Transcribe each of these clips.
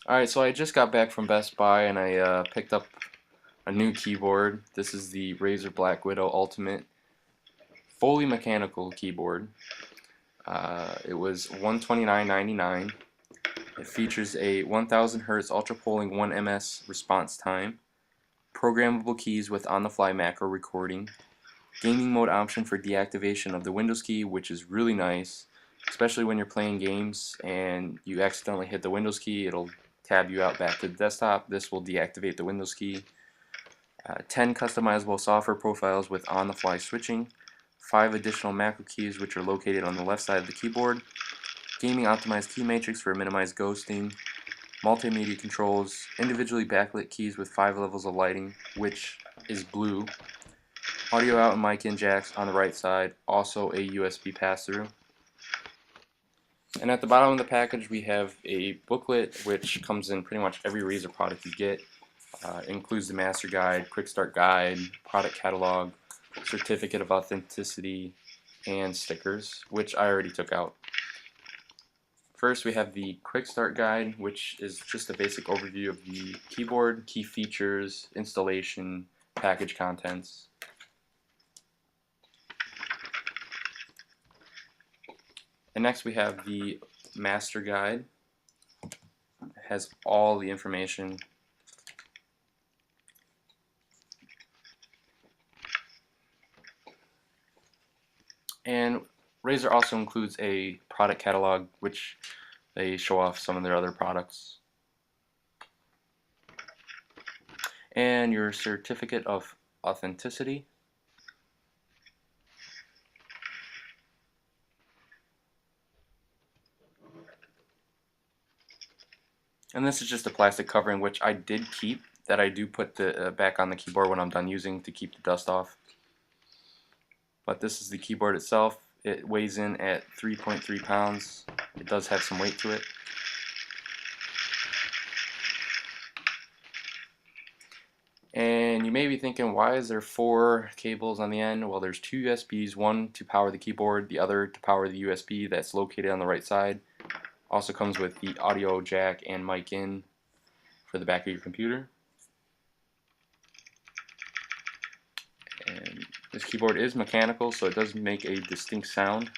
Alright, so I just got back from Best Buy and I picked up a new keyboard. This is the Razer Blackwidow Ultimate fully mechanical keyboard. It was $129.99. It features a 1000 Hz ultra polling 1 ms response time, programmable keys with on-the-fly macro recording, gaming mode option for deactivation of the Windows key, which is really nice, especially when you're playing games and you accidentally hit the Windows key. It'll tab you out back to the desktop. This will deactivate the Windows key. 10 customizable software profiles with on-the-fly switching, 5 additional macro keys which are located on the left side of the keyboard, gaming optimized key matrix for minimized ghosting, multimedia controls, individually backlit keys with 5 levels of lighting, which is blue, audio out and mic in jacks on the right side, also a USB pass-through. And at the bottom of the package we have a booklet which comes in pretty much every Razer product you get. It includes the master guide, quick start guide, product catalog, certificate of authenticity, and stickers, which I already took out. First we have the quick start guide, which is just a basic overview of the keyboard, key features, installation, package contents. And next we have the master guide. It has all the information. And Razer also includes a product catalog which they show off some of their other products. And your certificate of authenticity. And this is just a plastic covering which I did keep, that I do put the back on the keyboard when I'm done using to keep the dust off. But this is the keyboard itself. It weighs in at 3.3 pounds. It does have some weight to it. And you may be thinking, why is there 4 cables on the end? Well, there's 2 USBs, one to power the keyboard, the other to power the USB that's located on the right side. Also comes with the audio jack and mic in for the back of your computer. And this keyboard is mechanical, so it does make a distinct sound.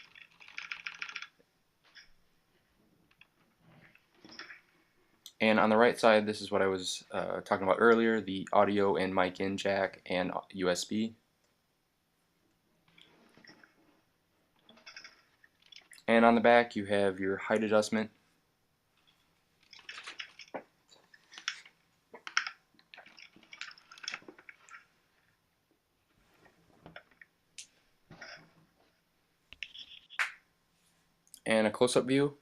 And on the right side, this is what I was talking about earlier, the audio and mic in jack and USB. And on the back you have your height adjustment. And a close-up view.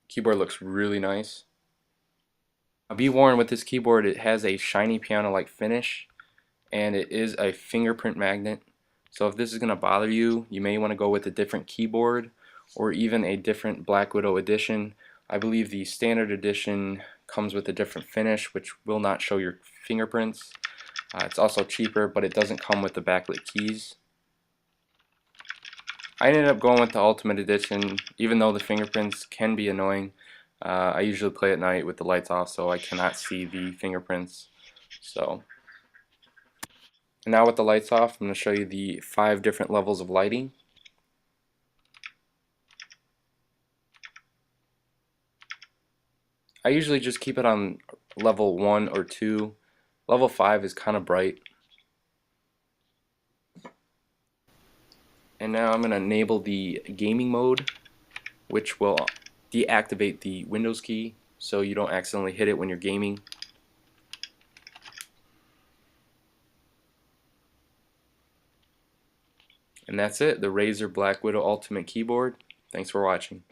Keyboard looks really nice. Now be warned, with this keyboard it has a shiny piano-like finish and it is a fingerprint magnet. So if this is going to bother you, you may want to go with a different keyboard or even a different Blackwidow edition. I believe the standard edition comes with a different finish which will not show your fingerprints. It's also cheaper, but it doesn't come with the backlit keys. I ended up going with the Ultimate Edition, even though the fingerprints can be annoying. I usually play at night with the lights off, so I cannot see the fingerprints. And now with the lights off, I'm going to show you the 5 different levels of lighting. I usually just keep it on level 1 or 2. Level 5 is kind of bright. And now I'm going to enable the gaming mode, which will deactivate the Windows key so you don't accidentally hit it when you're gaming. And that's it, the Razer Blackwidow Ultimate Keyboard. Thanks for watching.